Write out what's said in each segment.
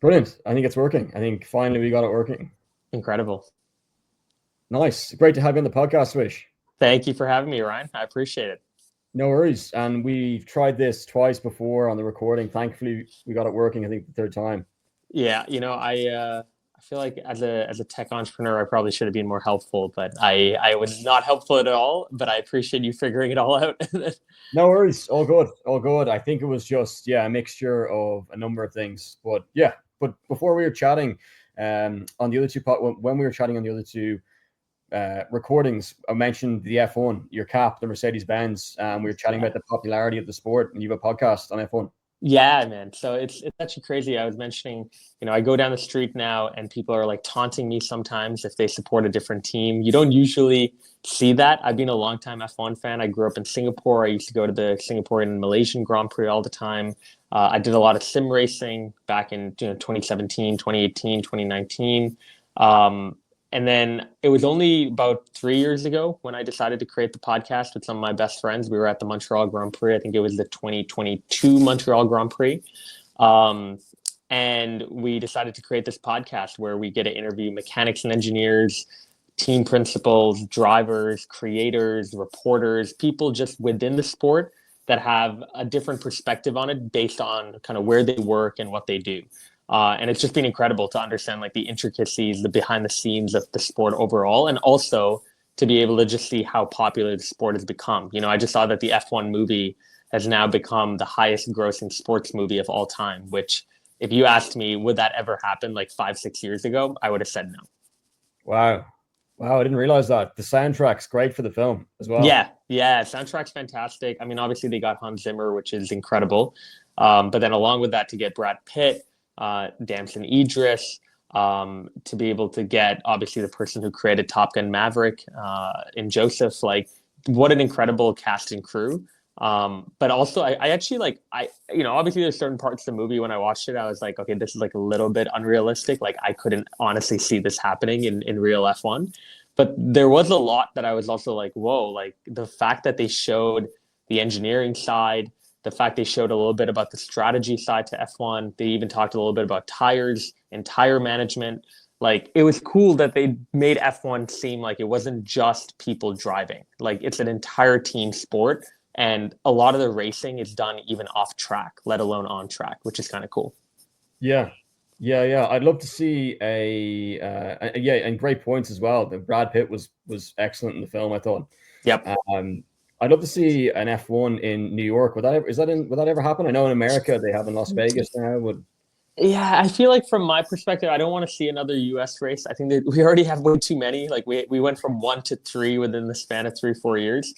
Brilliant. I think it's working. I think finally we got it working. Incredible. Nice. Great to have you on the podcast, Swish. Thank you for having me, Ryan. I appreciate it. No worries. And we've tried this twice before on the recording. Thankfully, we got it working, I think, the third time. Yeah, I feel like as a tech entrepreneur, I probably should have been more helpful, but I was not helpful at all. But I appreciate you figuring it all out. No worries. All good. All good. I think it was just, a mixture of a number of things. But yeah, but before we were chatting on the other two, when we were chatting on the other two recordings, I mentioned the F1, your cap, the Mercedes-Benz. We were chatting about the popularity of the sport, and you have a podcast on F1. Yeah, man. So it's actually crazy. I was mentioning, I go down the street now and people are like taunting me sometimes if they support a different team. You don't usually see that. I've been a longtime F1 fan. I grew up in Singapore. I used to go to the Singaporean and Malaysian Grand Prix all the time. I did a lot of sim racing back in 2017, 2018, 2019. And then it was only about 3 years ago when I decided to create the podcast with some of my best friends. We were at the Montreal Grand Prix. I think it was the 2022 Montreal Grand Prix. And we decided to create this podcast where we get to interview mechanics and engineers, team principals, drivers, creators, reporters, people just within the sport that have a different perspective on it based on kind of where they work and what they do. And it's just been incredible to understand like the intricacies, the behind the scenes of the sport overall, and also to be able to just see how popular the sport has become. I just saw that the F1 movie has now become the highest grossing sports movie of all time, which if you asked me, would that ever happen like 5-6 years ago, I would have said no. Wow. I didn't realize that. The soundtrack's great for the film as well. Yeah. Soundtrack's fantastic. I mean, obviously they got Hans Zimmer, which is incredible. But then along with that, to get Brad Pitt, Damson Idris, to be able to get obviously the person who created Top Gun Maverick in Joseph, like what an incredible cast and crew. But also I actually obviously there's certain parts of the movie when I watched it, I was like, okay, this is like a little bit unrealistic. Like I couldn't honestly see this happening in real F1. But there was a lot that I was also like, whoa, like the fact that they showed the engineering side, the fact they showed a little bit about the strategy side to F1. They even talked a little bit about tires and tire management. Like it was cool that they made F1 seem like it wasn't just people driving. Like it's an entire team sport. And a lot of the racing is done even off track, let alone on track, which is kind of cool. Yeah. I'd love to see and great points as well. Brad Pitt was excellent in the film, I thought. Yep. I'd love to see an F1 in New York. Would that ever happen? I know in America they have in Las Vegas now. Yeah, I feel like from my perspective, I don't want to see another US race. I think that we already have way too many. Like we went from 1 to 3 within the span of 3-4 years.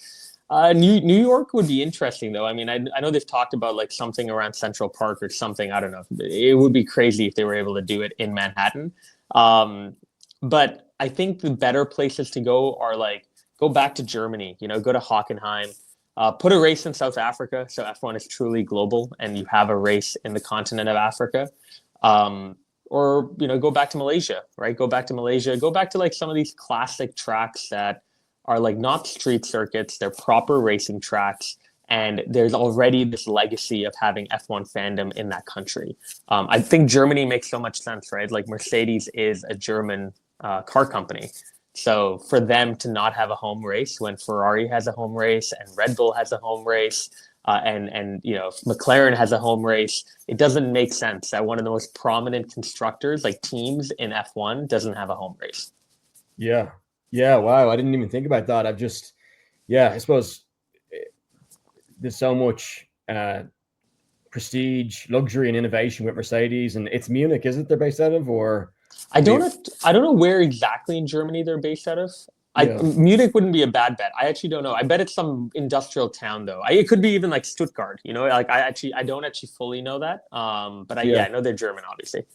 New York would be interesting though. I mean, I know they've talked about like something around Central Park or something. I don't know. It would be crazy if they were able to do it in Manhattan. But I think the better places to go are like, go back to Germany, go to Hockenheim, put a race in South Africa. So F1 is truly global and you have a race in the continent of Africa. Or, go back to Malaysia, right? Go back to like some of these classic tracks that are like not street circuits. They're proper racing tracks. And there's already this legacy of having F1 fandom in that country. I think Germany makes so much sense, right? Like Mercedes is a German car company. So for them to not have a home race when Ferrari has a home race and Red Bull has a home race and McLaren has a home race, it doesn't make sense that one of the most prominent constructors, like teams in F1, doesn't have a home race. Yeah. Wow. I didn't even think about that. I suppose there's so much prestige, luxury, and innovation with Mercedes, and it's Munich, is it? They're based out of, or I don't know where exactly in Germany they're based out of. Munich wouldn't be a bad bet. I actually don't know. I bet it's some industrial town though. It could be even like Stuttgart. Like I don't actually fully know that. But I know they're German, obviously.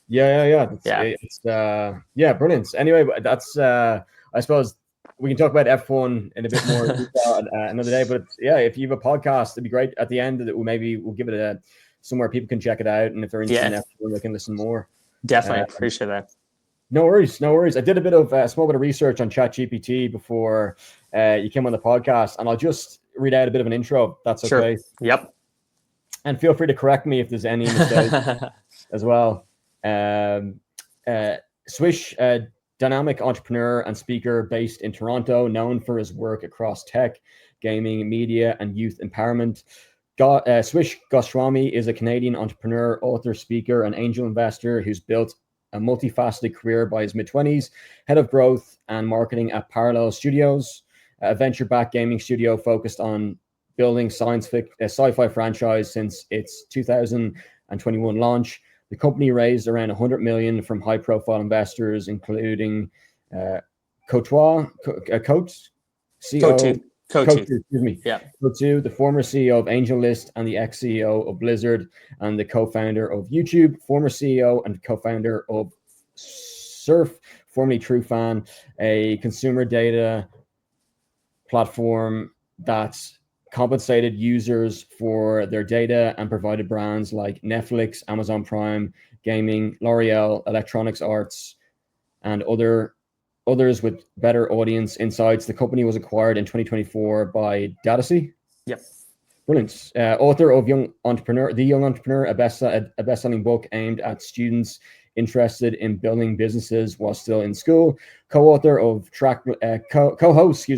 Yeah. It's brilliant. Anyway, that's I suppose we can talk about F1 in a bit more detail another day. But if you have a podcast, it'd be great. At the end of it, we'll give it somewhere people can check it out, and if they're interested in F1, they can listen more. Definitely appreciate that. No worries. I did a small bit of research on ChatGPT before you came on the podcast, and I'll just read out a bit of an intro. That's okay. Sure. Yep. And feel free to correct me if there's any mistakes as well. Um, Swish, dynamic entrepreneur and speaker based in Toronto, known for his work across tech, gaming, media, and youth empowerment. Swish Goswami is a Canadian entrepreneur, author, speaker, and angel investor who's built a multifaceted career by his mid-20s, head of growth and marketing at Parallel Studios, a venture-backed gaming studio focused on building sci-fi franchise since its 2021 launch. The company raised around 100 million from high-profile investors, including Cote, CEO, excuse me, Yeah. Cote, the former CEO of AngelList and the ex-CEO of Blizzard, and the co-founder of YouTube, former CEO and co-founder of Surf, formerly TrueFan, a consumer data platform that compensated users for their data and provided brands like Netflix, Amazon Prime, gaming, L'Oreal, Electronics Arts, and others with better audience insights. The company was acquired in 2024 by Datasy. Yep. Brilliant. Author of The Young Entrepreneur, a best-selling book aimed at students interested in building businesses while still in school. Co-author of co-host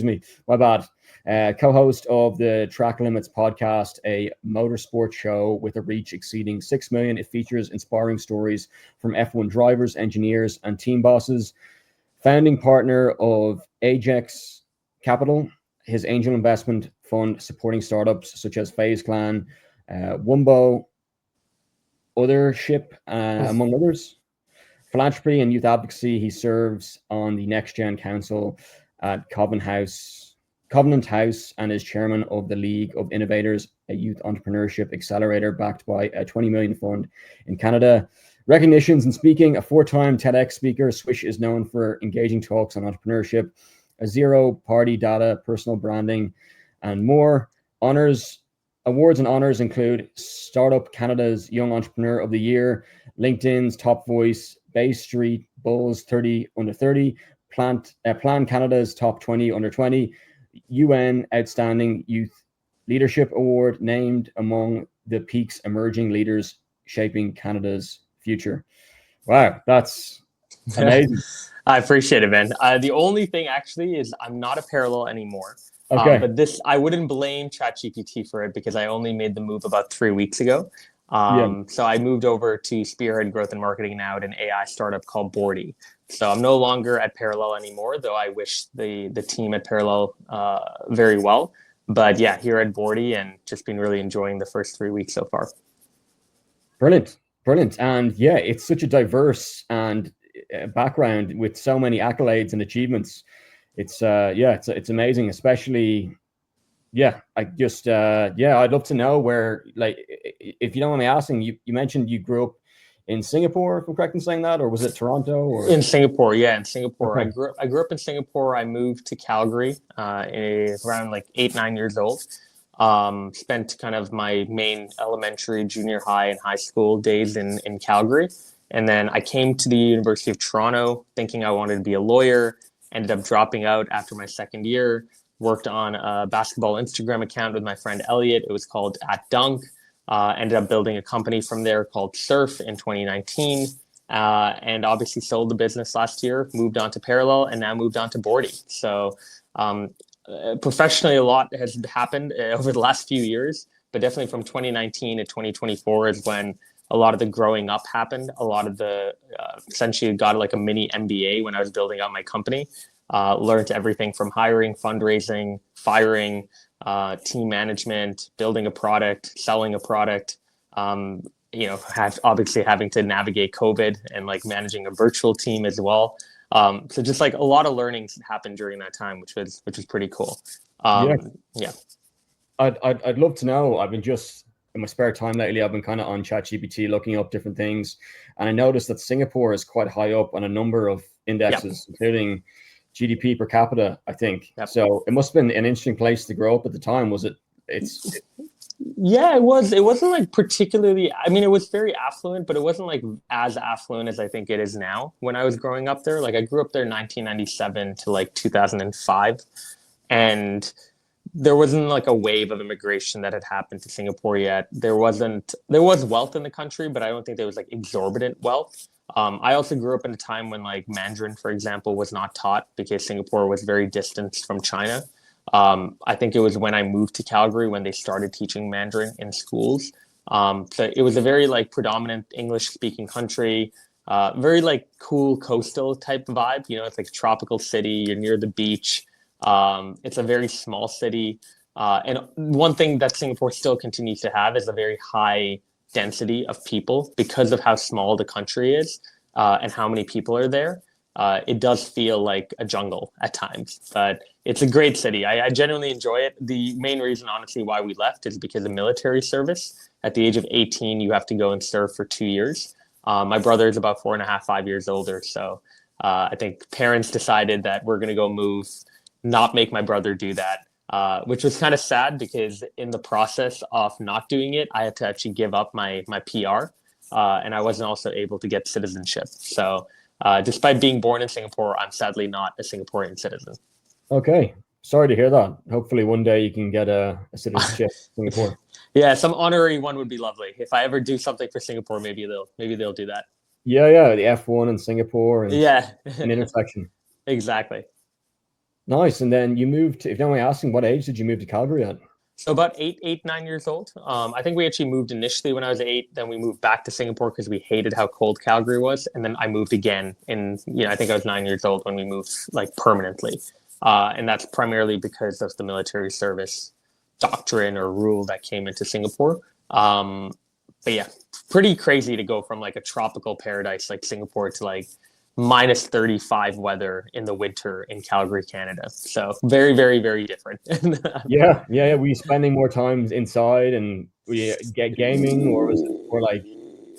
of the Track Limits podcast, a motorsport show with a reach exceeding 6 million. It features inspiring stories from F1 drivers, engineers, and team bosses. Founding partner of Ajax Capital, his angel investment fund supporting startups such as FaZe Clan, Wumbo, Othership, among others. Philanthropy and youth advocacy, he serves on the Next Gen Council at Covenant House, and is chairman of the League of Innovators, a youth entrepreneurship accelerator backed by a 20 million fund in Canada. Recognitions in speaking, a 4-time TEDx speaker. Swish is known for engaging talks on entrepreneurship, a zero-party data, personal branding, and more. Awards and honors include Startup Canada's Young Entrepreneur of the Year, LinkedIn's Top Voice, Bay Street Bulls 30 under 30, Plan Canada's Top 20 under 20, UN Outstanding Youth Leadership Award, named among the peaks emerging leaders shaping Canada's future. Wow, that's amazing. I appreciate it, man. The only thing actually is I'm not a Parallel anymore. Okay. But I wouldn't blame ChatGPT for it because I only made the move about 3 weeks ago. So I moved over to spearhead growth and marketing now at an AI startup called Bordy. So I'm no longer at Parallel anymore, though I wish the team at Parallel very well. But yeah, here at Bordy, and just been really enjoying the first 3 weeks so far. Brilliant. And yeah, it's such a diverse and background with so many accolades and achievements. It's amazing, especially. Yeah, I'd love to know where, like, if you don't mind me asking, you mentioned you grew up in Singapore, if I'm correct in saying that, or was it Toronto? Or in Singapore? Yeah, in Singapore. Okay. I grew up in Singapore. I moved to Calgary around like 8-9 years old. Spent kind of my main elementary, junior high, and high school days in Calgary, and then I came to the University of Toronto thinking I wanted to be a lawyer. Ended up dropping out after my second year. Worked on a basketball Instagram account with my friend Elliot. It was called @Dunk. Ended up building a company from there called Surf in 2019. And obviously sold the business last year, moved on to Parallel, and now moved on to Bordy. So professionally, a lot has happened over the last few years, but definitely from 2019 to 2024 is when a lot of the growing up happened. A lot of the essentially got like a mini MBA when I was building out my company. Learned everything from hiring, fundraising, firing, team management, building a product, selling a product. Obviously having to navigate COVID and like managing a virtual team as well. So just like a lot of learnings happened during that time, which was pretty cool. Yeah. I'd love to know. I've been just in my spare time lately, I've been kind of on ChatGPT looking up different things, and I noticed that Singapore is quite high up on a number of indexes, including GDP per capita, I think. So it must have been an interesting place to grow up at the time. Was it? Yeah, it was. It wasn't like particularly. I mean, it was very affluent, but it wasn't like as affluent as I think it is now. When I was growing up there, like I grew up there 1997 to like 2005, and there wasn't like a wave of immigration that had happened to Singapore yet. There was wealth in the country, but I don't think there was like exorbitant wealth. I also grew up in a time when like Mandarin, for example, was not taught because Singapore was very distant from China. I think it was when I moved to Calgary when they started teaching Mandarin in schools. So it was a very like predominant English speaking country, very like cool coastal type vibe. You know, it's like a tropical city. You're near the beach. It's a very small city. And one thing that Singapore still continues to have is a very high density of people because of how small the country is and how many people are there. It does feel like a jungle at times, but it's a great city. I genuinely enjoy it. The main reason, honestly, why we left is because of military service. At the age of 18, you have to go and serve for 2 years. My brother is about 4.5, 5 years older. So I think parents decided that we're going to go move, not make my brother do that, which was kind of sad because in the process of not doing it, I had to actually give up my PR, and I wasn't also able to get citizenship. So despite being born in Singapore, I'm sadly not a Singaporean citizen. Okay. Sorry to hear that. Hopefully one day you can get a citizenship in Singapore. Yeah, some honorary one would be lovely. If I ever do something for Singapore, maybe they'll do that. Yeah, yeah, the F1 in Singapore and Yeah, an intersection. exactly. Nice. And then you moved to, if you don't mind me asking, what age did you move to Calgary at? So about 9 years old. I think we actually moved initially when I was 8. Then we moved back to Singapore because we hated how cold Calgary was. And then I moved again I think I was 9 years old when we moved like permanently. And that's primarily because of the military service doctrine or rule that came into Singapore. But yeah, pretty crazy to go from like a tropical paradise like Singapore to like minus 35 weather in the winter in Calgary, Canada. So very, very, very different. Yeah, yeah, yeah. Were you spending more time inside and were you get gaming or was it more like,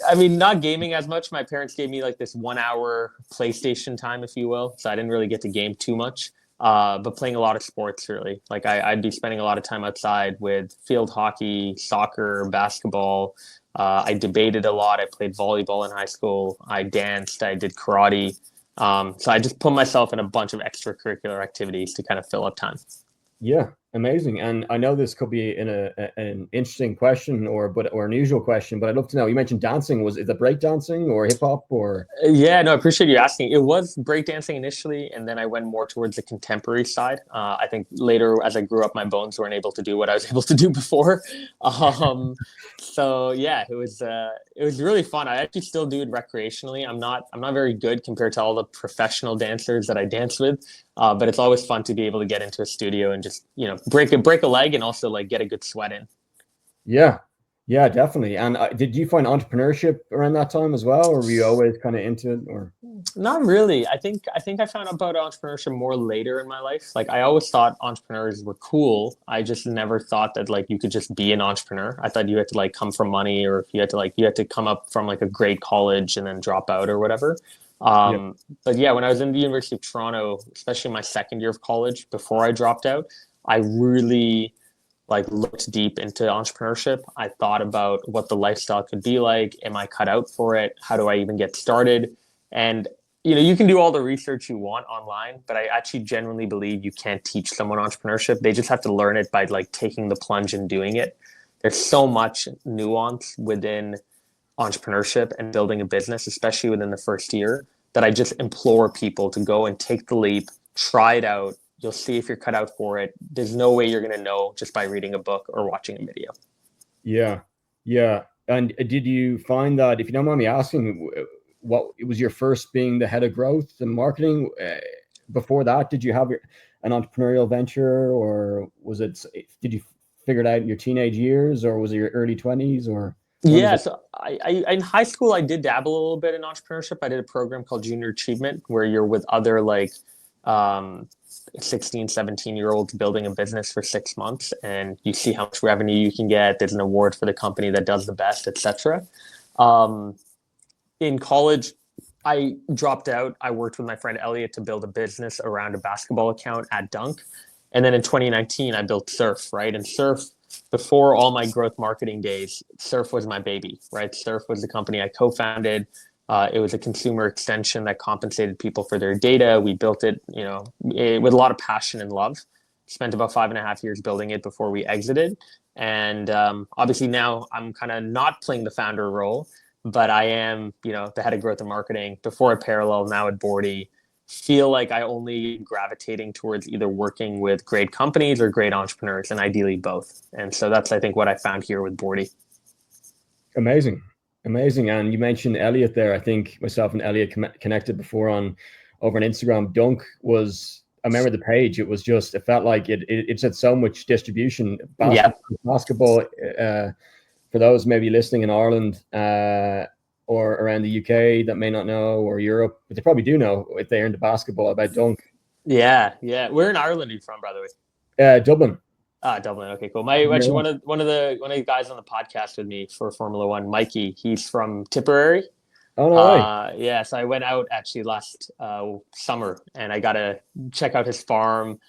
I mean, not gaming as much. My parents gave me like this 1 hour PlayStation time, if you will. So I didn't really get to game too much. But playing a lot of sports, really. Like I'd be spending a lot of time outside with field hockey, soccer, basketball. I debated a lot. I played volleyball in high school. I danced. I did karate. So I just put myself in a bunch of extracurricular activities to kind of fill up time. yeah, amazing. And I know this could be an interesting question or unusual question, but I'd love to know. You mentioned dancing. Is it break dancing or hip hop or? Yeah, no, I appreciate you asking. It was breakdancing initially, and then I went more towards the contemporary side. I think later, as I grew up, my bones weren't able to do what I was able to do before. So yeah, it was really fun. I actually still do it recreationally. I'm not very good compared to all the professional dancers that I dance with, but it's always fun to be able to get into a studio and just break a leg and also like get a good sweat in. Yeah, yeah, definitely. And did you find entrepreneurship around that time as well, or were you always kind of into it? Or Not really. I think I found out about entrepreneurship more later in my life. Like I always thought entrepreneurs were cool. I just never thought that like you could just be an entrepreneur. I thought you had to like come from money or if you had to come up from like a great college and then drop out or whatever. yeah, But yeah, when I was in the University of Toronto, especially my second year of college before I dropped out, I really like looked deep into entrepreneurship. I thought about what the lifestyle could be like. Am I cut out for it? How do I even get started? And you can do all the research you want online, but I actually genuinely believe you can't teach someone entrepreneurship. They just have to learn it by like taking the plunge and doing it. There's so much nuance within entrepreneurship and building a business, especially within the first year, that I just implore people to go and take the leap, try it out. You'll see if you're cut out for it. There's no way you're going to know just by reading a book or watching a video. yeah, yeah. And did you find that, if you don't mind me asking, what was your first being the head of growth and marketing? Before that, did you have an entrepreneurial venture, or did you figure it out in your teenage years, or was it your early 20s, or when was Yeah, it? so I in high school I did dabble a little bit in entrepreneurship. I did a program called Junior Achievement where you're with other like um 16, 17-year olds building a business for 6 months and you see how much revenue you can get. There's an award for the company that does the best, etc. Um, in college, I dropped out. I worked with my friend Elliot to build a business around a basketball account at Dunk. And then in 2019, I built Surf, right? And Surf, before all my growth marketing days, Surf was my baby, right? Surf was the company I co-founded. It was a consumer extension that compensated people for their data. We built it, with a lot of passion and love. Spent about 5.5 years building it before we exited. And obviously now I'm kind of not playing the founder role, but I am, the head of growth and marketing before at Parallel, now at Bordy. Feel like I only gravitating towards either working with great companies or great entrepreneurs, and ideally both. And so that's, I think, what I found here with Bordy. Amazing. And you mentioned Elliot there. I think myself and Elliot connected before over on Instagram. Dunk was, I remember the page. It was just, it felt like it had so much distribution. Basketball, for those maybe listening in Ireland or around the UK that may not know, or Europe, but they probably do know if they're into basketball about Dunk. Yeah. Where in Ireland are you from, by the way? Dublin. Dublin. Okay, cool. Actually, one of the guys on the podcast with me for Formula One, Mikey, he's from Tipperary. Oh, no way. Yeah, so I went out actually last summer, and I got to check out his farm.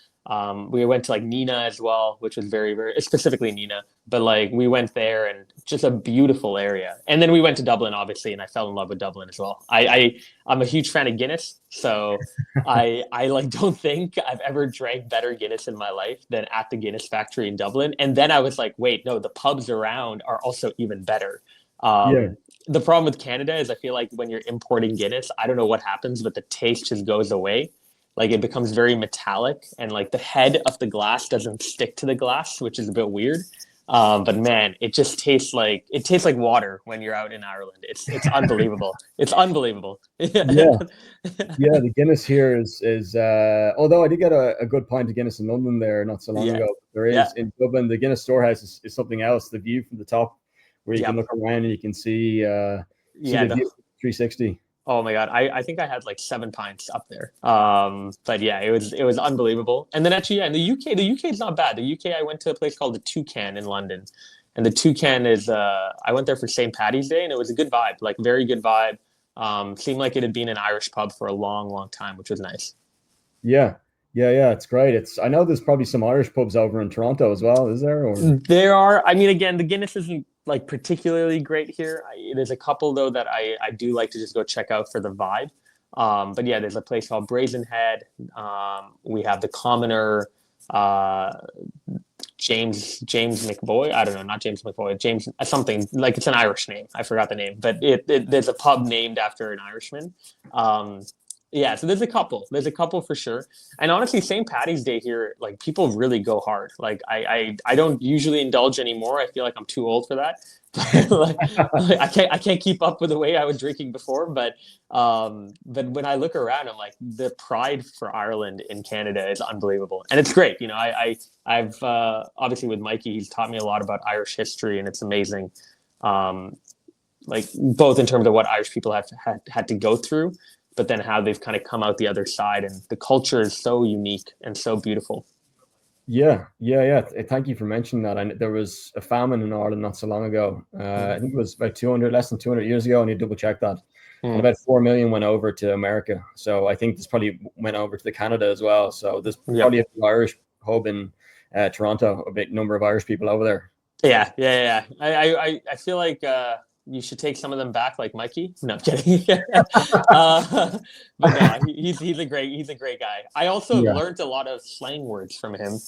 We went to like Nina as well, which was very, very specifically Nina, but like we went there, and just a beautiful area. And then we went to Dublin, obviously, and I fell in love with Dublin as well. I'm a huge fan of Guinness, so I like don't think I've ever drank better Guinness in my life than at the Guinness factory in Dublin. And then I was like, wait, no, the pubs around are also even better. The problem with Canada is I feel like when you're importing Guinness, I don't know what happens, but the taste just goes away. Like it becomes very metallic, and like the head of the glass doesn't stick to the glass, which is a bit weird. But man, it tastes like water when you're out in Ireland. It's unbelievable. It's unbelievable. Yeah. The Guinness here is although I did get a good pint of Guinness in London there not so long ago. There is in Dublin, the Guinness storehouse is something else. The view from the top, where you can look around and you can see the view 360. Oh my God. I think I had like 7 pints up there. But yeah, it was unbelievable. And then actually, in the UK is not bad. The UK, I went to a place called the Toucan in London. And the Toucan is, I went there for St. Paddy's Day, and it was a good vibe, like very good vibe. Seemed like it had been an Irish pub for a long, long time, which was nice. Yeah. It's great. I know there's probably some Irish pubs over in Toronto as well. Is there? Or? There are. I mean, again, the Guinness isn't like particularly great here. There's a couple though that I do like to just go check out for the vibe. But yeah, there's a place called Brazen Head. We have the Commoner, James McBoy. I don't know, not James McBoy. James something, like it's an Irish name. I forgot the name, but there's a pub named after an Irishman. Yeah, so there's a couple for sure. And honestly, St. Paddy's Day here, like people really go hard. Like I don't usually indulge anymore. I feel like I'm too old for that. like, I can't keep up with the way I was drinking before. But when I look around, I'm like, the pride for Ireland in Canada is unbelievable, and it's great. I've obviously with Mikey, he's taught me a lot about Irish history, and it's amazing. Like both in terms of what Irish people have had to go through, but then how they've kind of come out the other side, and the culture is so unique and so beautiful. Yeah. Thank you for mentioning that. There was a famine in Ireland not so long ago. I think it was about less than 200 years ago. I need to double check that. And about 4 million went over to America. So I think this probably went over to Canada as well. So there's probably an Irish hub in Toronto, a big number of Irish people over there. Yeah. I feel like you should take some of them back, like Mikey. No, I'm kidding. But no, he's a great guy. I also learned a lot of slang words from him.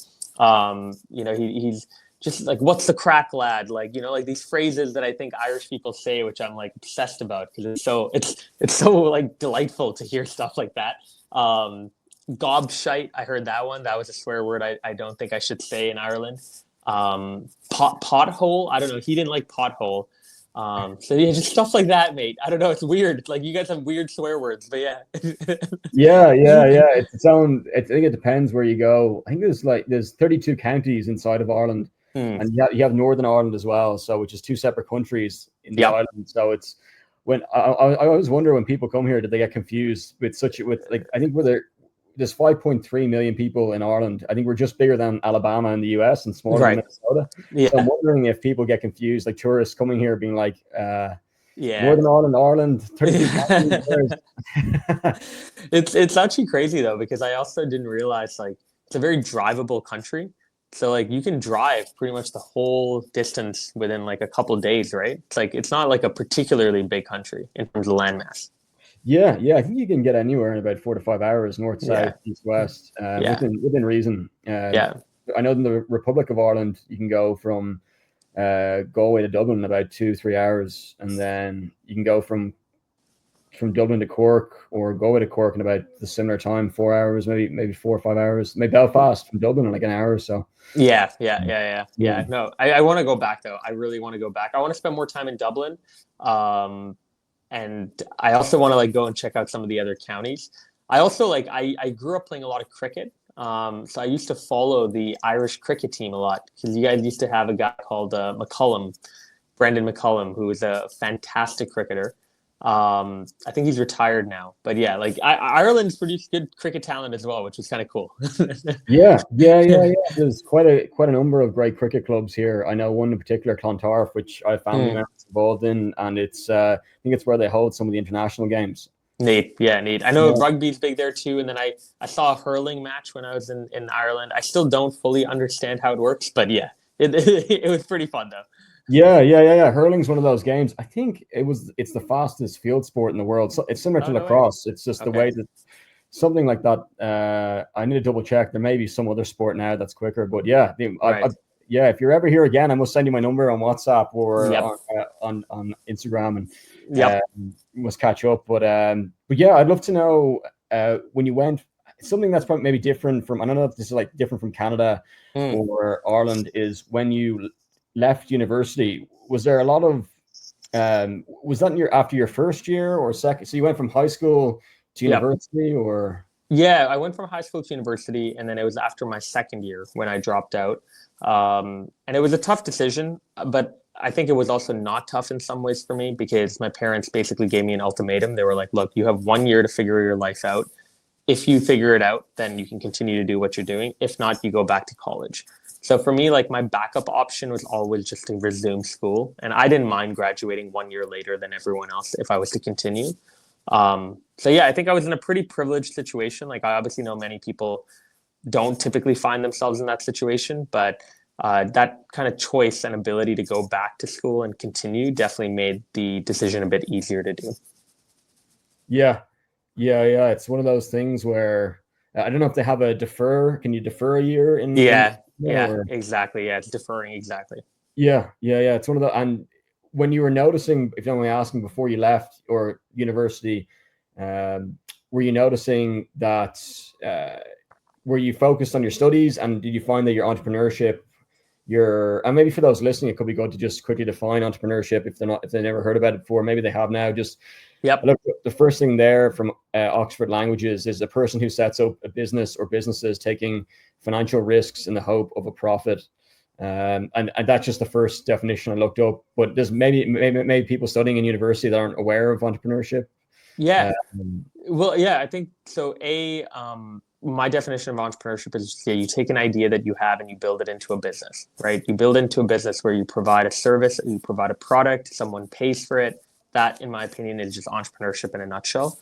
He's just like, "What's the crack, lad?" Like, like these phrases that I think Irish people say, which I'm like obsessed about because it's so like delightful to hear stuff like that. Gobshite, I heard that one. That was a swear word I don't think I should say in Ireland. Pothole, I don't know. He didn't like pothole. So yeah, just stuff like that, mate. I don't know. It's weird. Like you guys have weird swear words, but yeah. yeah. It's its own. I think it depends where you go. I think there's 32 counties inside of Ireland, and you have Northern Ireland as well. So which is 2 separate countries in the island. So it's when I always wonder when people come here, did they get confused with I think there's 5.3 million people in Ireland. I think we're just bigger than Alabama in the US and smaller than Minnesota. Yeah. So I'm wondering if people get confused, like tourists coming here being like, Northern Ireland, 32 It's actually crazy though, because I also didn't realize like it's a very drivable country. So like you can drive pretty much the whole distance within like a couple of days, right? It's not like a particularly big country in terms of landmass. Yeah. I think you can get anywhere in about 4 to 5 hours, north, south, east, west, within reason. I know in the Republic of Ireland, you can go from Galway to Dublin in about 2-3 hours, and then you can go from Dublin to Cork or Galway to Cork in about the similar time, 4 hours, maybe 4 or 5 hours. Maybe Belfast from Dublin in like an hour or so. Yeah. No, I want to go back though. I really want to go back. I want to spend more time in Dublin. And I also want to like go and check out some of the other counties. I also like I grew up playing a lot of cricket. So I used to follow the Irish cricket team a lot because you guys used to have a guy called Brendan McCullum, who was a fantastic cricketer. I think he's retired now, but yeah, like Ireland's produced good cricket talent as well, which is kind of cool. Yeah. There's quite a number of great cricket clubs here. I know one in particular, Clontarf, which I have family members involved in, and it's I think it's where they hold some of the international games. Neat. I know rugby's big there too, and then I saw a hurling match when I was in Ireland. I still don't fully understand how it works, but yeah, it was pretty fun though. Yeah. Hurling's one of those games. I think it's the fastest field sport in the world. So it's similar to lacrosse. It's just the way that something like that. I need to double check. There may be some other sport now that's quicker, but yeah, if you're ever here again, I must send you my number on WhatsApp or on Instagram, and must catch up. But yeah, I'd love to know when you went. Something that's probably maybe different from. I don't know if this is like different from Canada or Ireland. Is when you left university, was there a lot of was that after your first year or second? So you went from high school to university, or? Yeah, I went from high school to university, and then it was after my second year when I dropped out. And it was a tough decision, but I think it was also not tough in some ways for me because my parents basically gave me an ultimatum. They were like, look, you have 1 year to figure your life out. If you figure it out, then you can continue to do what you're doing. If not, you go back to college. So for me, like my backup option was always just to resume school. And I didn't mind graduating 1 year later than everyone else if I was to continue. So yeah, I think I was in a pretty privileged situation. Like I obviously know many people don't typically find themselves in that situation, but that kind of choice and ability to go back to school and continue definitely made the decision a bit easier to do. Yeah. It's one of those things where I don't know if they have a defer. Can you defer a year in? Exactly. Yeah, it's deferring exactly. Yeah. It's one of the, and when you were noticing, if you don't mind me asking, before you left or university, were you noticing that? Were you focused on your studies, and did you find that your entrepreneurship, and maybe for those listening, it could be good to just quickly define entrepreneurship if they never heard about it before. Maybe they have now. Just look, the first thing there from Oxford Languages is a person who sets up a business or businesses taking financial risks in the hope of a profit. And that's just the first definition I looked up. But there's maybe people studying in university that aren't aware of entrepreneurship. Yeah. I think so. My definition of entrepreneurship is you take an idea that you have and you build it into a business, right? You build into a business where you provide a service, you provide a product, someone pays for it. That, in my opinion, is just entrepreneurship in a nutshell.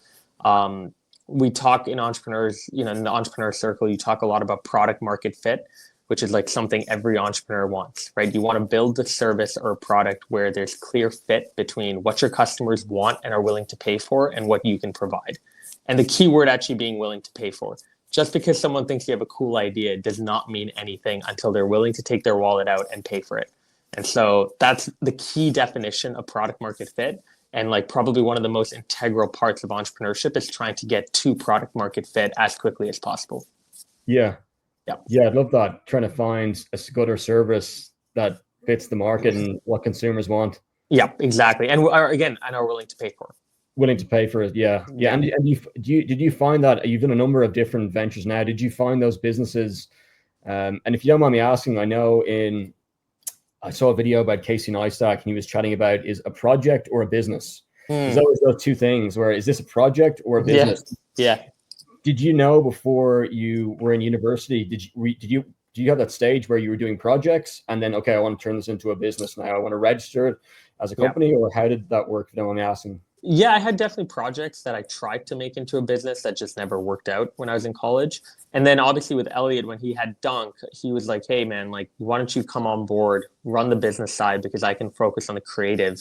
We talk in entrepreneurs, in the entrepreneur circle, you talk a lot about product market fit, which is like something every entrepreneur wants, right? You want to build a service or a product where there's clear fit between what your customers want and are willing to pay for and what you can provide. And the key word actually being willing to pay for. Just because someone thinks you have a cool idea does not mean anything until they're willing to take their wallet out and pay for it. And so that's the key definition of product market fit. And like probably one of the most integral parts of entrepreneurship is trying to get to product market fit as quickly as possible. Yeah, I'd love that. Trying to find a good or service that fits the market and what consumers want. Yeah, exactly. And are willing to pay for it. Willing to pay for it. Yeah. And did you find that you've done a number of different ventures now? Did you find those businesses? And if you don't mind me asking, I saw a video about Casey Neistat, and he was chatting about, is a project or a business? There's always those two things where, is this a project or a business? Yeah. Did you know before you were in university, did you have that stage where you were doing projects and then, okay, I want to turn this into a business now, I want to register it as a company, or how did that work, if you don't mind me asking? Yeah, I had definitely projects that I tried to make into a business that just never worked out when I was in college. And then obviously with Elliot, when he had Dunk, he was like, hey man, like, why don't you come on board, run the business side, because I can focus on the creative,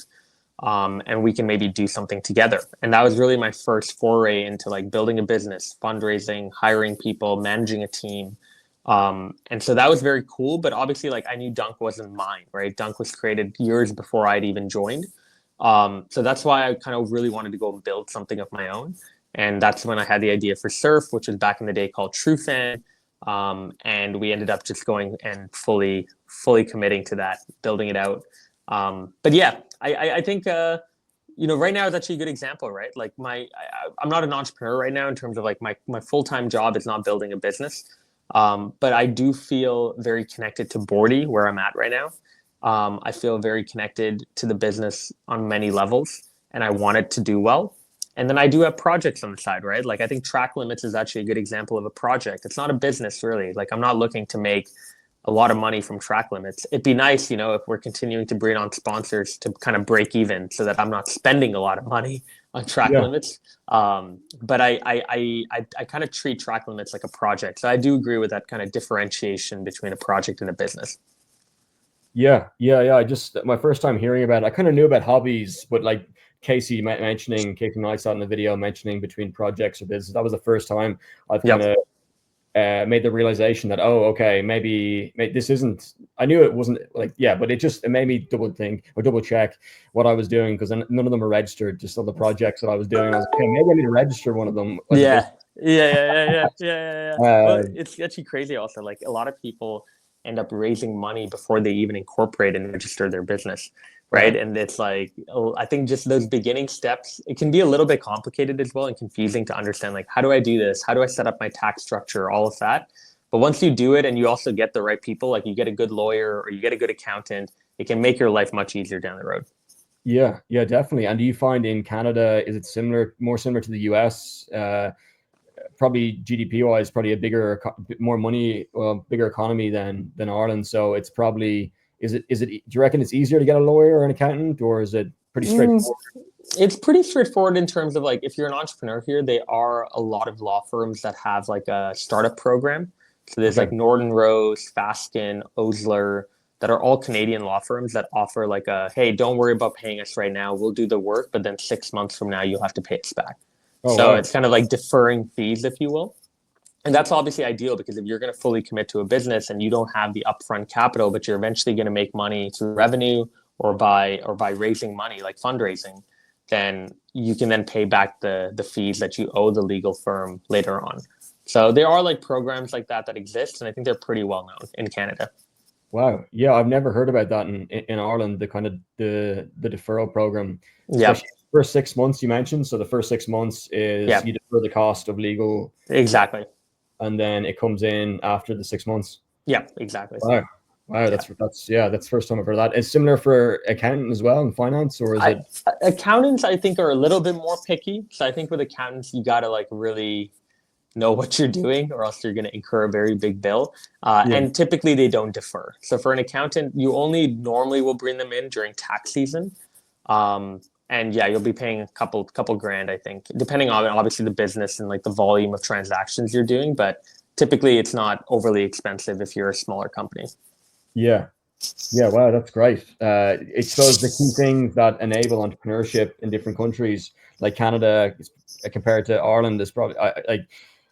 and we can maybe do something together. And that was really my first foray into like building a business, fundraising, hiring people, managing a team. And so that was very cool. But obviously, like I knew Dunk wasn't mine, right? Dunk was created years before I'd even joined. So that's why I kind of really wanted to go and build something of my own. And that's when I had the idea for Surf, which was back in the day called TrueFan. And we ended up just going and fully committing to that, building it out. But yeah, I think right now is actually a good example, right? Like I'm not an entrepreneur right now in terms of like my full-time job is not building a business. But I do feel very connected to Bordy where I'm at right now. I feel very connected to the business on many levels, and I want it to do well. And then I do have projects on the side, right? Like I think Track Limits is actually a good example of a project. It's not a business really. Like I'm not looking to make a lot of money from Track Limits. It'd be nice, if we're continuing to bring on sponsors to kind of break even so that I'm not spending a lot of money on Track Limits. But I kind of treat Track Limits like a project. So I do agree with that kind of differentiation between a project and a business. Yeah. I just, my first time hearing about it, I kind of knew about hobbies, but like Casey Neistat in the video mentioning between projects or business, that was the first time I've kind of made the realization that, okay, maybe this isn't, I knew it wasn't like, but it made me double check what I was doing, because none of them are registered, just all the projects that I was doing. I was like, hey, maybe I need to register one of them. Yeah. Well, it's actually crazy also. Like a lot of people end up raising money before they even incorporate and register their business, right? And it's like, I think just those beginning steps, it can be a little bit complicated as well and confusing to understand, like, how do I do this? How do I set up my tax structure? All of that. But once you do it and you also get the right people, like you get a good lawyer or you get a good accountant, it can make your life much easier down the road. Yeah, definitely. And do you find in Canada, is it more similar to the US? Probably GDP wise, probably a bigger economy than Ireland. So it's probably, do you reckon it's easier to get a lawyer or an accountant, or is it pretty straightforward? It's pretty straightforward in terms of like, if you're an entrepreneur here, there are a lot of law firms that have like a startup program. So there's like Norton Rose, Fasken, Osler, that are all Canadian law firms that offer like hey, don't worry about paying us right now. We'll do the work, but then 6 months from now, you'll have to pay us back. It's kind of like deferring fees, if you will. And that's obviously ideal, because if you're going to fully commit to a business and you don't have the upfront capital, but you're eventually going to make money through revenue or by raising money, like fundraising, then you can then pay back the fees that you owe the legal firm later on. So there are like programs like that exist, and I think they're pretty well known in Canada. Wow. Yeah, I've never heard about that in Ireland, the kind of the deferral program. Yeah. First 6 months you mentioned. So the first 6 months is you defer the cost of legal. Exactly. And then it comes in after the 6 months. Yeah, exactly. Wow. That's the first time I've heard that. It's similar for accounting as well in finance, or is it? Accountants, I think, are a little bit more picky. So I think with accountants, you got to like really know what you're doing, or else you're going to incur a very big bill. And typically they don't defer. So for an accountant, you only normally will bring them in during tax season. And you'll be paying a couple grand, I think, depending on obviously the business and like the volume of transactions you're doing. But typically it's not overly expensive if you're a smaller company. Yeah. Wow, that's great. It's those the key things that enable entrepreneurship in different countries, like Canada compared to Ireland, is probably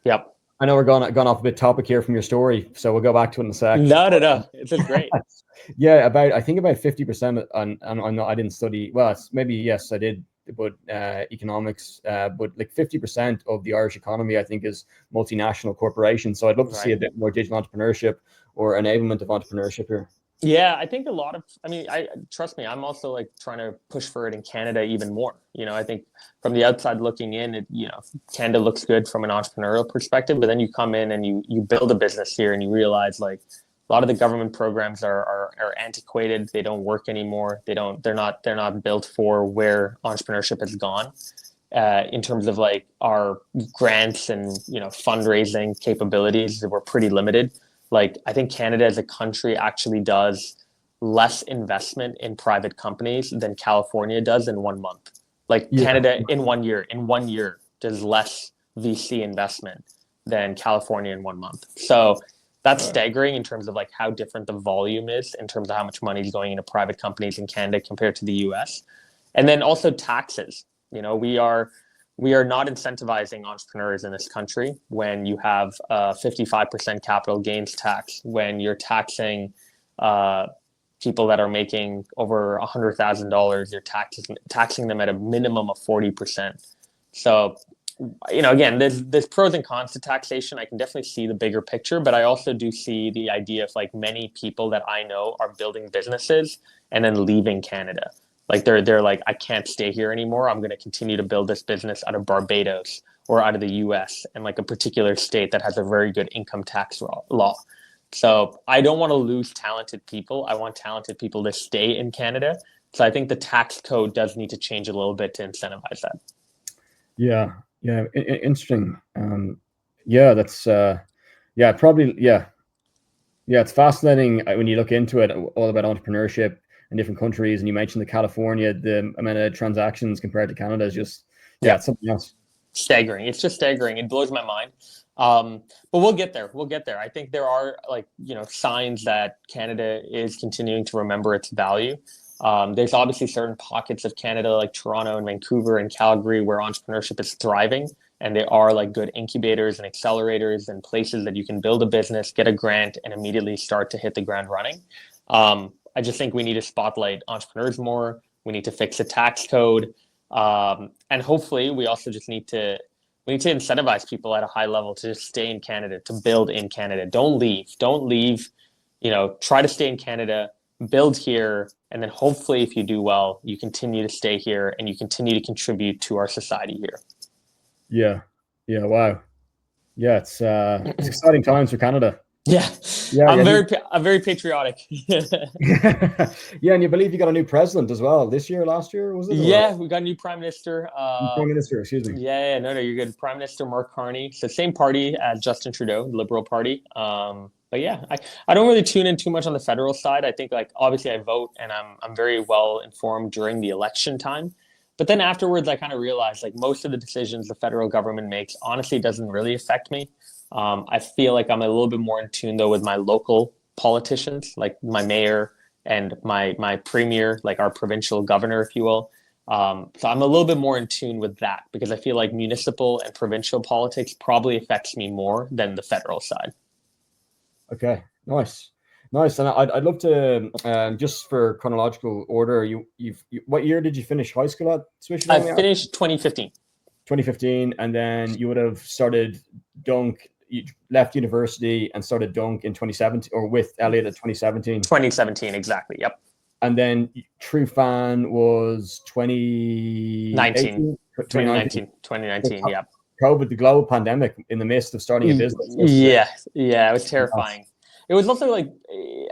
Yep. I know we're gone off a bit topic here from your story, so we'll go back to it in a sec. No. It's great. I think about 50%, and I didn't study. Well, maybe yes, I did, but economics. But like 50% of the Irish economy, I think, is multinational corporations. So I'd love to see a bit more digital entrepreneurship or enablement of entrepreneurship here. Yeah, I think trust me, I'm also like trying to push for it in Canada even more. I think from the outside looking in, Canada looks good from an entrepreneurial perspective, but then you come in and you build a business here and you realize like a lot of the government programs are antiquated. They don't work anymore. They're not built for where entrepreneurship has gone. In terms of like our grants and fundraising capabilities, we're pretty limited. Like I think Canada as a country actually does less investment in private companies than California does in 1 month. Like Canada in 1 year does less VC investment than California in 1 month. So that's staggering in terms of like how different the volume is in terms of how much money is going into private companies in Canada compared to the US. And then also taxes. We are we are not incentivizing entrepreneurs in this country when you have a 55% capital gains tax, when you're taxing people that are making over $100,000, you're taxing them at a minimum of 40%. So, again, there's pros and cons to taxation. I can definitely see the bigger picture, but I also do see the idea of like many people that I know are building businesses and then leaving Canada. Like they're like, I can't stay here anymore. I'm going to continue to build this business out of Barbados or out of the US and like a particular state that has a very good income tax law. So I don't want to lose talented people. I want talented people to stay in Canada. So I think the tax code does need to change a little bit to incentivize that. Yeah. Interesting. That's probably. It's fascinating when you look into it, all about entrepreneurship in different countries. And you mentioned the California, the amount of transactions compared to Canada is just, it's something else. Staggering. It's just staggering. It blows my mind. But we'll get there. I think there are signs that Canada is continuing to remember its value. There's obviously certain pockets of Canada like Toronto and Vancouver and Calgary where entrepreneurship is thriving, and they are like good incubators and accelerators and places that you can build a business, get a grant, and immediately start to hit the ground running. I just think we need to spotlight entrepreneurs more. We need to fix the tax code. And hopefully we also just need to incentivize people at a high level to just stay in Canada, to build in Canada. Don't leave, try to stay in Canada, build here. And then hopefully if you do well, you continue to stay here and you continue to contribute to our society here. Yeah. Wow. Yeah. It's exciting times for Canada. Yeah. I'm very patriotic. Yeah, and you believe you got a new president as well this year, last year, was it? Yeah, we got a new prime minister. Prime Minister, excuse me. Yeah, no, you're good. Prime Minister Mark Carney. So same party as Justin Trudeau, the Liberal Party. But yeah, I don't really tune in too much on the federal side. I think like obviously I vote and I'm very well informed during the election time. But then afterwards, I kind of realized like most of the decisions the federal government makes honestly doesn't really affect me. I feel like I'm a little bit more in tune though with my local politicians, like my mayor and my premier, like our provincial governor, if you will. So I'm a little bit more in tune with that because I feel like municipal and provincial politics probably affects me more than the federal side. Okay, nice. And I'd love to, just for chronological order, what year did you finish high school at Swish? I finished 2015. 2015, and then you would have started Dunk. You left university and started Dunk in 2017, or with Elliot at 2017. 2017, exactly. Yep. And then True Fan was 2019. 2019. Yep. COVID, the global pandemic, in the midst of starting a business. Yeah, it was terrifying. It was also like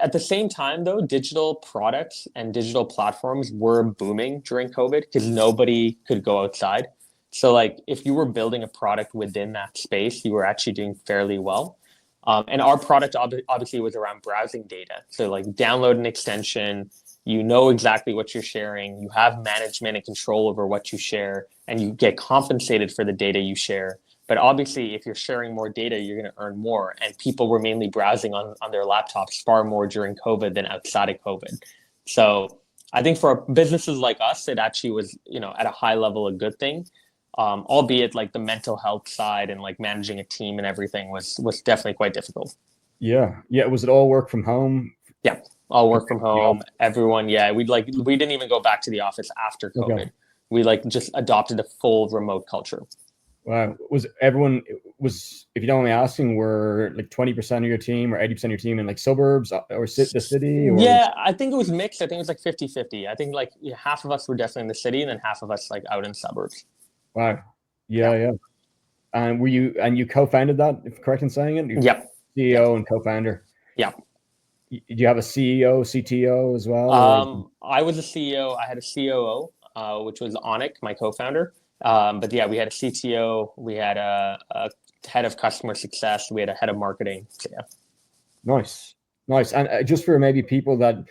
at the same time though, digital products and digital platforms were booming during COVID because nobody could go outside. So like if you were building a product within that space, you were actually doing fairly well. And our product obviously was around browsing data. So like download an extension, you know exactly what you're sharing, you have management and control over what you share, and you get compensated for the data you share. But obviously, if you're sharing more data, you're going to earn more. And people were mainly browsing on their laptops far more during COVID than outside of COVID. So I think for businesses like us, it actually was, at a high level, a good thing. Albeit like the mental health side and like managing a team and everything was definitely quite difficult. Yeah. Was it all work from home? Yeah, all work from home. Everyone, we didn't even go back to the office after COVID. Okay. We just adopted a full remote culture. Wow. If you don't mind me asking, were like 20% of your team or 80% of your team in like suburbs or the city? Or? Yeah, I think it was mixed. I think it was like 50-50. I think like half of us were definitely in the city and then half of us like out in suburbs. Wow. Yeah. And you co-founded that, if correct in saying it? Yep. CEO and co-founder. Yeah. Do you have a CEO, CTO as well? I was a CEO. I had a COO, which was Onik, my co-founder. But yeah, we had a CTO, we had a head of customer success, we had a head of marketing. So, yeah. Nice. And just for maybe people that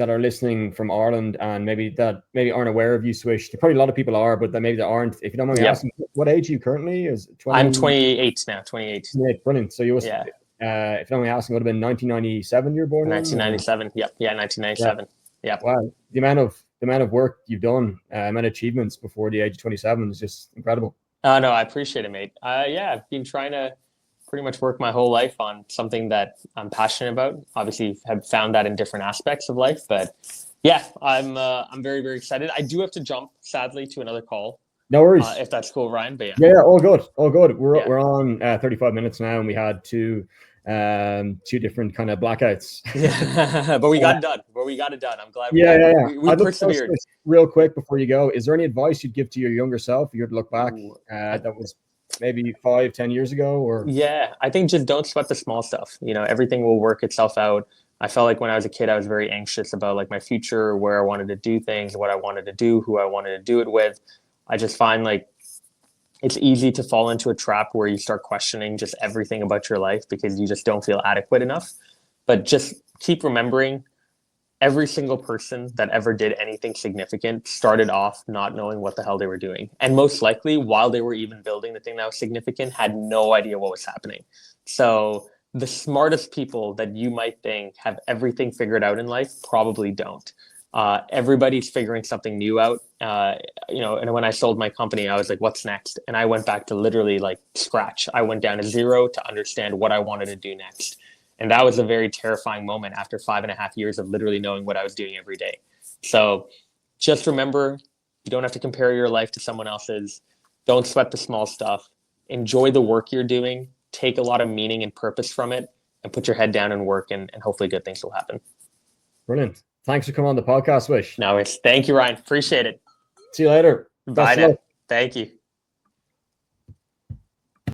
are listening from Ireland and maybe aren't aware of you, Swish, probably a lot of people are, but maybe they aren't. If you don't mind me asking, what age are you currently? I'm 28 now. 28. Brilliant. So you was, if you don't mind me asking, it would have been 1997 you were born? 1997. Yep. Yeah, 1997. Yeah. Wow. The amount of the amount of work you've done, amount of achievements before the age of 27 is just incredible. No, I appreciate it, mate. Yeah, I've been trying to pretty much work my whole life on something that I'm passionate about. Obviously, have found that in different aspects of life, but yeah, I'm very, very excited. I do have to jump, sadly, to another call. No worries. If that's cool, Ryan. But Yeah, all good, all good. We're Yeah. we're on 35 minutes now, and we had two different kind of blackouts. Yeah, but we got it done. But we got it done. I'm glad. Yeah. We I'd look persevered. first, real quick before you go. Is there any advice you'd give to your younger self if you were to look back? Ooh. That was maybe 5-10 years ago, or Yeah, I think just don't sweat the small stuff. You know, everything will work itself out. I felt like when I was a kid, I was very anxious about like my future, where I wanted to do things, what I wanted to do, who I wanted to do it with. I just find like it's easy to fall into a trap where you start questioning just everything about your life because you just don't feel adequate enough. But just keep remembering every single person that ever did anything significant started off not knowing what the hell they were doing. And most likely, while they were even building the thing that was significant, had no idea what was happening. So the smartest people that you might think have everything figured out in life probably don't. Everybody's figuring something new out. And when I sold my company, I was like, what's next? And I went back to literally like scratch. I went down to zero to understand what I wanted to do next. And that was a very terrifying moment after 5.5 years of literally knowing what I was doing every day. So just remember, you don't have to compare your life to someone else's. Don't sweat the small stuff. Enjoy the work you're doing. Take a lot of meaning and purpose from it and put your head down and work, and hopefully good things will happen. Brilliant. Thanks for coming on the podcast, Swish. No, thank you, Ryan. Appreciate it. See you later. Bye now. Thank you.